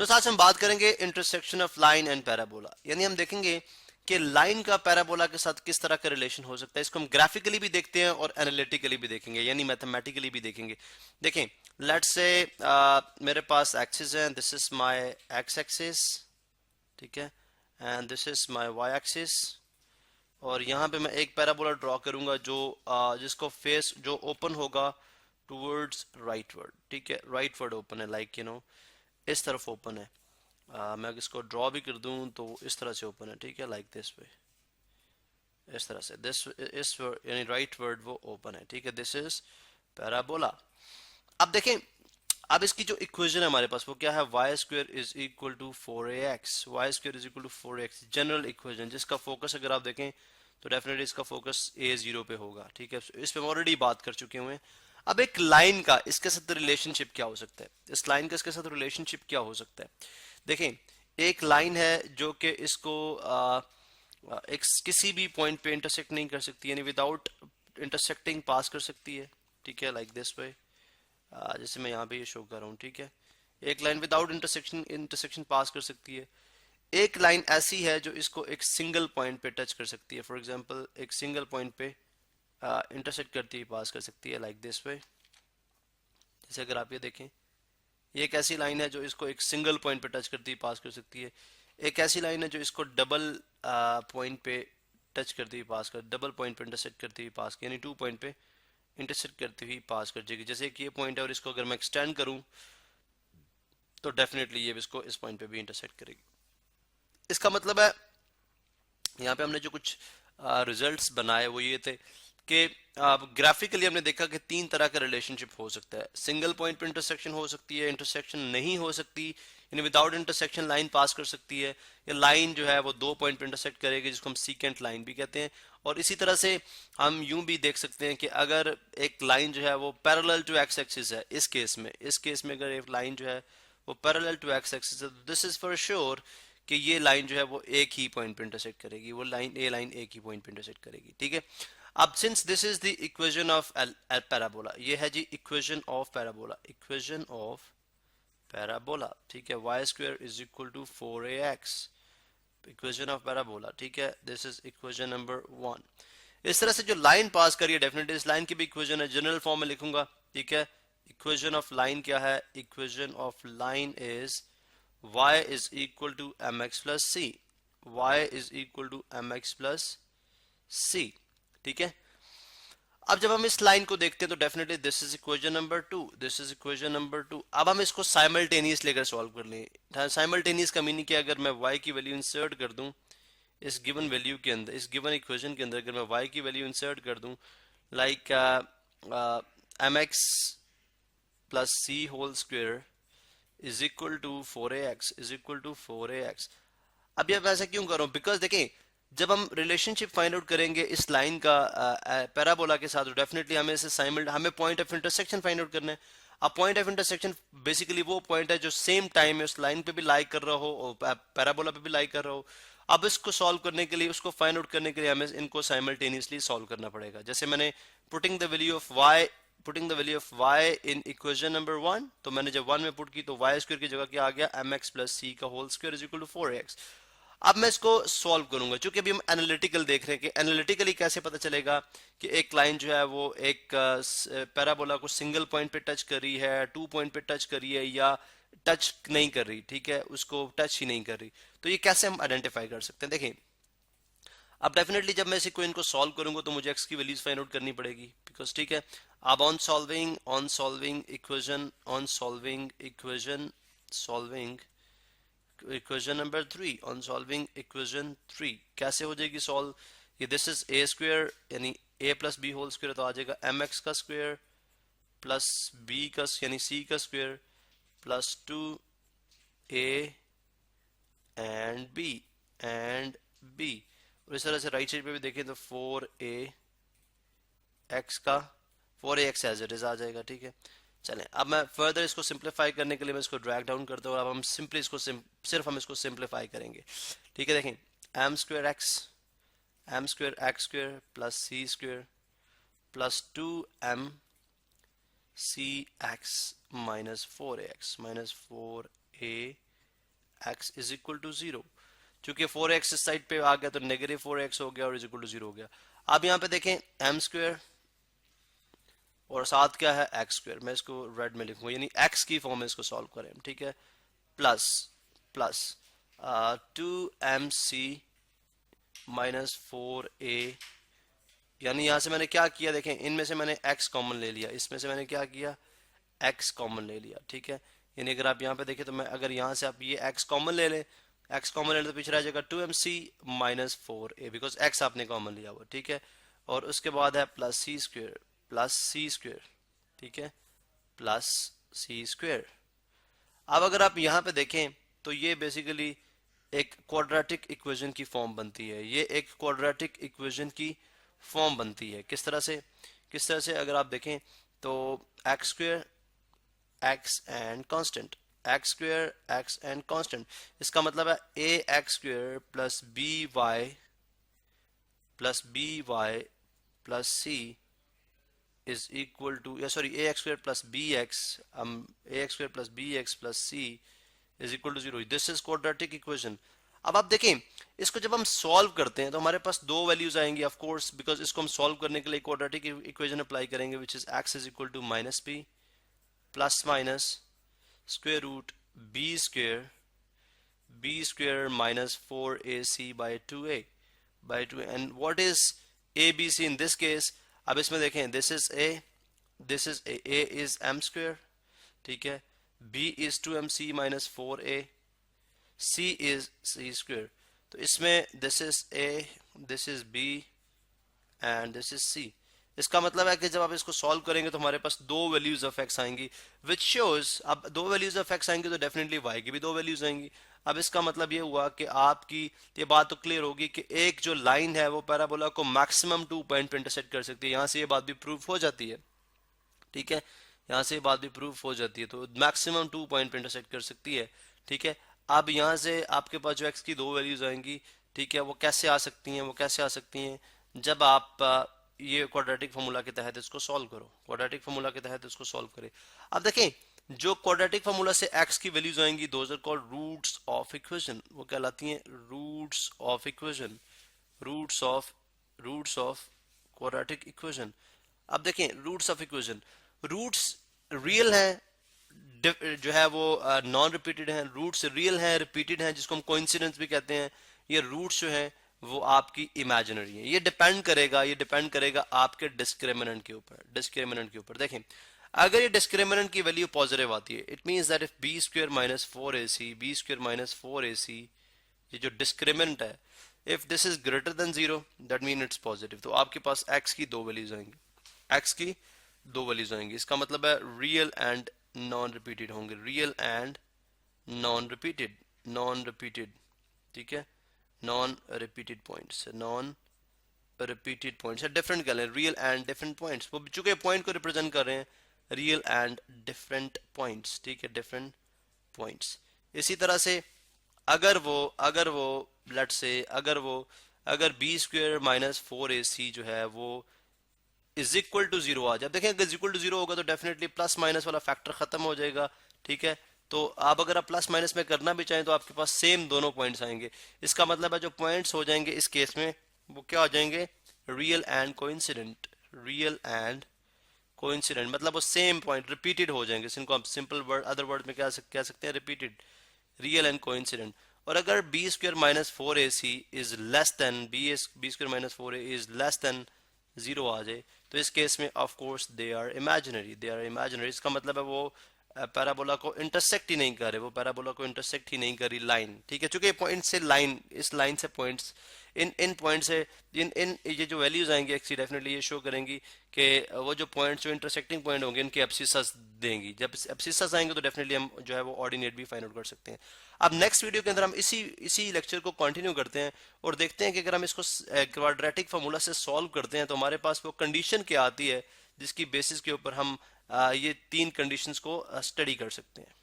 तो आज हम बात करेंगे intersection of line and parabola, यानी हम देखेंगे कि लाइन का पैराबोला के साथ किस तरह का रिलेशन हो सकता है। इसको हम ग्राफिकली भी देखते हैं और एनालिटिकली भी देखेंगे, यानी मैथमेटिकली भी देखेंगे। देखें, लेट्स से मेरे पास एक्सिस है, this is my X axis, ठीक है, and this is my Y axis. और यहाँ पे मैं एक पैराबोला ड्रॉ करूंगा जो जिसको फेस जो ओपन होगा टूवर्ड्स राइटवर्ड, ठीक है, राइटवर्ड ओपन है, लाइक इस तरफ ओपन है। मैं अगर इसको ड्रॉ भी कर दूं तो इस तरह से ओपन है, ठीक है, लाइक दिस वे, इस तरह से, दिस इस यानी राइट वर्ड वो ओपन है, ठीक है, दिस इज पैराबोला। अब देखें, अब इसकी जो इक्वेशन है हमारे पास वो क्या है, Y square is equal to 4ax, Y square is equal to 4x, general equation जिसका फोकस अगर आप देखें तो डेफिनेटली इसका फोकस a0 पे होगा, ठीक है, इस पे हम ऑलरेडी बात कर चुके हुए हैं। अब एक लाइन का इसके साथ रिलेशनशिप क्या हो सकता है, इस लाइन का इसके साथ रिलेशनशिप क्या हो सकता है। देखें, एक लाइन है जो कि इसको एक किसी भी पॉइंट पे इंटरसेक्ट नहीं कर सकती, यानी विदाउट इंटरसेक्टिंग पास कर सकती है, ठीक है, लाइक दिस वे, जैसे मैं यहाँ पे ये शो कर रहा हूँ, ठीक है। एक लाइन विदाउट इंटरसेक्शन इंटरसेक्शन पास कर सकती है। एक लाइन ऐसी है जो इसको एक सिंगल पॉइंट पे टच कर सकती है, फॉर एग्जांपल एक सिंगल पॉइंट पे इंटरसेक्ट करती हुई पास कर सकती है, लाइक दिस वे। जैसे अगर आप ये देखें, ये एक ऐसी लाइन है जो इसको एक सिंगल पॉइंट पे टच करती हुई पास कर सकती है। एक ऐसी लाइन है जो इसको डबल पॉइंट पे टच करती हुई पास कर, डबल पॉइंट पे इंटरसेक्ट करती हुई पास, यानी 2 पॉइंट पे इंटरसेक्ट करती हुई पास कर जाएगी। जैसे कि ये पॉइंट है और इसको अगर मैं एक्सटेंड करूं तो डेफिनेटली ये इसको इस पॉइंट पे भी इंटरसेक्ट करेगी। इसका मतलब है यहाँ पे हमने जो कुछ रिजल्ट्स बनाए वो ये थे कि ग्राफिकली हमने देखा कि 3 तरह का रिलेशनशिप हो सकता है। सिंगल पॉइंट पे इंटरसेक्शन हो सकती है, इंटरसेक्शन नहीं हो सकती, यानी विदाउट इंटरसेक्शन लाइन पास कर सकती है, या लाइन जो है वो 2 पॉइंट पे इंटरसेक्ट करेगी जिसको हम सीकेंट लाइन भी कहते हैं। और इसी तरह से हम यूं भी देख सकते हैं कि अगर एक लाइन जो है वो पैरेलल टू एक्स एक्सिस है, इस केस में अगर एक लाइन जो है वो पैरेलल टू एक्स एक्सिस है, दिस इज फॉर श्योर कि ये लाइन जो है वो एक ही पॉइंट पे इंटरसेक्ट करेगी, वो लाइन एक ही पॉइंट पे इंटरसेक्ट करेगी, ठीक है। अब since this is the equation of parabola, ये है जी equation of parabola, equation of parabola, ठीक है, Y square is equal to 4ax, equation of parabola, ठीक है, दिस इज इक्वेशन नंबर 1। इस तरह से जो लाइन पास करिए डेफिनेटली इस लाइन की भी इक्वेशन है, जनरल फॉर्म में लिखूंगा, ठीक है। इक्वेशन ऑफ लाइन क्या है, equation of line is y is equal to mx plus c, y is equal to mx plus c, ठीक है। अब जब हम इस लाइन को देखते हैं तो definitely this is equation number 2, this is equation number 2। अब हम इसको साइमल्टेनियस लेकर सॉल्व कर लें। साइमल्टेनियस का मीनिंग क्या, अगर मैं y की वैल्यू इंसर्ट कर दूं इस गिवन वैल्यू के अंदर, इस गिवन इक्वेशन के अंदर अगर मैं y की वैल्यू इंसर्ट कर दूं, like mx plus c whole square is equal to 4ax, is equal to 4ax। अब ये वैसा क्यों कर रहा हूं, बिकॉज देखें, जब हम रिलेशनशिप फाइंड आउट करेंगे इस लाइन का पैराबोला के साथ, तो डेफिनेटली हमें इसे हमें point of intersection find out करना है। अब पॉइंट ऑफ इंटरसेक्शन बेसिकली वो पॉइंट है जो सेम टाइम में उस लाइन पे भी लाई कर रहा हो और पैराबोला पे भी लाई कर रहा हो। अब इसको सॉल्व करने के लिए, उसको फाइंड आउट करने के लिए हमें इनको साइमल्टेनियसली सॉल्व करना पड़ेगा। जैसे मैंने putting the value of y, putting the value of y in equation number 1, तो मैंने जब 1 में पुट की तो y स्क्वायर की जगह क्या आ गया, mx प्लस c का whole square is equal to 4ax। अब मैं इसको सॉल्व करूंगा, क्योंकि अभी हम एनालिटिकल देख रहे हैं कि एनालिटिकली कैसे पता चलेगा कि एक लाइन जो है वो एक पैराबोला को सिंगल पॉइंट पे टच कर रही है, 2 पॉइंट पे टच कर रही है, या टच नहीं कर रही, ठीक है, उसको टच ही नहीं कर रही। तो ये कैसे हम आइडेंटिफाई कर सकते हैं, देखें। अब डेफिनेटली जब मैं इस इक्वेशन को सॉल्व करूंगा तो मुझे x की वैल्यूज फाइंड आउट करनी पड़ेगी, बिकॉज, ठीक है। अब on solving equation number 3, on solving equation 3 कैसे हो जाएगी सॉल्व, ये दिस इज a स्क्वायर यानी a plus B whole square, तो आ जाएगा mx का स्क्वायर प्लस b का यानी c का square plus 2a and b। और इस तरह से राइट साइड पे भी देखें तो 4ax का 4ax एज इट इज आ जाएगा, ठीक है। चलें, अब मैं फर्दर इसको सिंप्लीफाई करने के लिए मैं इसको ड्रैग डाउन करता हूँ। अब हम सिंपली इसको सिर्फ हम इसको सिंप्लीफाई करेंगे, ठीक है। देखें, M square X square plus C square plus 2m c x minus 4ax minus 4a x is equal to 0। चूंकि 4x इस साइड पे आ गया तो नेगेटिव 4x हो गया और इज इक्वल टू 0 हो गया। अब यहाँ पे देखें m स्क्वायर और साथ क्या है x स्क्वायर, मैं इसको रेड में लिखूंगा, यानी x की फॉर्म में इसको सॉल्व करें, ठीक है। Plus plus 2mc minus 4a, यानी यहां से मैंने क्या किया, देखें इनमें से मैंने x कॉमन ले लिया, इसमें से मैंने क्या किया, x कॉमन ले लिया, ठीक है। यानी अगर आप यहाँ पे देखें तो मैं अगर यहाँ से आप ये x कॉमन ले लें, x कॉमन ले लें तो पीछे रह जाएगा 2mc minus 4a, because x आपने कॉमन लिया हुआ, ठीक है। और उसके बाद है प्लस सी स्क्वायर, ठीक है, प्लस सी स्क्वायर। अब अगर आप यहाँ पे देखें तो ये बेसिकली एक क्वाड्रेटिक इक्वेशन की फॉर्म बनती है, ये एक क्वाड्रेटिक इक्वेशन की फॉर्म बनती है। किस तरह से अगर आप देखें तो X square X and constant, X square X and constant, इसका मतलब है A X square plus B Y plus C is equal to, या sorry A X square plus B X, A X square plus B X plus C is equal to 0। This is quadratic equation. अब आप देखें इसको जब हम solve करते हैं तो हमारे पास दो वैल्यूज आएंगी, ऑफ कोर्स, बिकॉज इसको हम सॉल्व करने के लिए क्वाड्रेटिक इक्वेशन अप्लाई करेंगे, which is X is equal to minus B plus minus square root B square minus 4ac by 2a and what is A B C in this case. अब इसमें देखें this is A is m square, ठीक है, b is 2mc minus 4a, c is c square. तो इसमें this is a, this is b and this is c। इसका मतलब है कि जब आप इसको सॉल्व करेंगे तो हमारे पास दो वैल्यूज ऑफ x आएंगी, विच शोज, अब दो वैल्यूज ऑफ x आएंगी तो डेफिनेटली y की भी दो वैल्यूज आएंगी। अब इसका मतलब ये हुआ कि आपकी ये बात तो क्लियर होगी कि एक जो लाइन है वो पैराबोला को मैक्सिमम 2 पॉइंट पे इंटरसेक्ट कर सकती है। यहां से ये बात भी प्रूफ हो जाती है, ठीक है, यहां से ये बात भी प्रूफ हो जाती है, तो मैक्सिमम 2 पॉइंट पे इंटरसेक्ट कर सकती है, ठीक है। अब यहां से आपके पास जो x की दो वैल्यूज आएंगी, ठीक है, वो कैसे आ सकती हैं, जब आप ये क्वाड्रेटिक फार्मूला के तहत इसको सॉल्व करो, क्वाड्रेटिक फार्मूला के तहत इसको सॉल्व करें। अब देखें जो क्वाड्रेटिक फार्मूला से x की वैल्यूज आएंगी those are called roots of equation, वो कहलाती हैं roots of equation, roots of quadratic equation. अब देखें roots of equation, roots real हैं, जो है वो नॉन रिपीटेड हैं, रूट्स रियल हैं, रिपीटेड हैं, जिसको हम कोइंसिडेंस भी कहते हैं। ये रूट्स जो हैं वो आपकी इमेजिनरी है। ये डिपेंड करेगा आपके डिस्क्रिमिनेंट के ऊपर। देखें अगर ये डिस्क्रिमिनेंट की वैल्यू पॉजिटिव आती है, it means that if B square minus 4ac, ये जो डिस्क्रिमिनेंट है, if this is greater than 0 that mean it's positive. तो आपके पास x की दो वैल्यूज आएंगी, इसका मतलब है रियल एंड नॉन रिपीटेड होंगे, नॉन रिपीटेड, ठीक है, नॉन रिपीटेड पॉइंट्स है, डिफरेंट कर लें, रियल एंड डिफरेंट पॉइंट्स, वो चूंकि पॉइंट को रिप्रेजेंट कर रहे हैं, रियल एंड डिफरेंट पॉइंट्स, ठीक है, डिफरेंट पॉइंट्स। इसी तरह से अगर वो लेट्स से अगर बी स्क्वायर माइनस 4ac जो है वो इज इक्वल टू 0 आ जाए, देखें अगर इज इक्वल टू 0 होगा तो डेफिनेटली प्लस माइनस वाला फैक्टर खत्म हो जाएगा, ठीक है। तो आप अगर आप प्लस माइनस में करना भी चाहें तो आपके पास सेम दोनों पॉइंट्स आएंगे। इसका मतलब है जो पॉइंट्स हो जाएंगे इस केस में वो क्या हो जाएंगे, रियल एंड कोइंसिडेंट, मतलब वो सेम पॉइंट रिपीटेड हो जाएंगे, जिनको हम सिंपल वर्ड अदर वर्ड में कह सकते हैं रिपीटेड, रियल एंड कोइंसिडेंट। और अगर B square minus 4ac is less than B square minus 4a is less than 0 आ जाए तो इस केस में of course they are imaginary. इसका मतलब है वो पैराबोला को इंटरसेक्ट ही नहीं कर रही लाइन, ठीक है, चूंकि पॉइंट से लाइन, इस लाइन से पॉइंट्स, इन पॉइंट से इन ये जो वैल्यूज आएंगी एक्स डेफिनेटली ये शो करेंगी कि वो जो पॉइंट्स जो इंटरसेक्टिंग पॉइंट होंगे इनके एब्सिसस देंगी। जब एब्सिसस आएंगे तो डेफिनेटली हम जो है वो ऑर्डिनेट भी फाइंड आउट कर सकते हैं। अब नेक्स्ट वीडियो के अंदर हम इसी लेक्चर को कंटिन्यू करते हैं और देखते हैं कि अगर हम इसको क्वाड्रेटिक फार्मूला से सॉल्व करते हैं तो हमारे पास वो कंडीशन क्या आती है जिसकी बेसिस के ऊपर हम ये तीन कंडीशंस को स्टडी कर सकते हैं।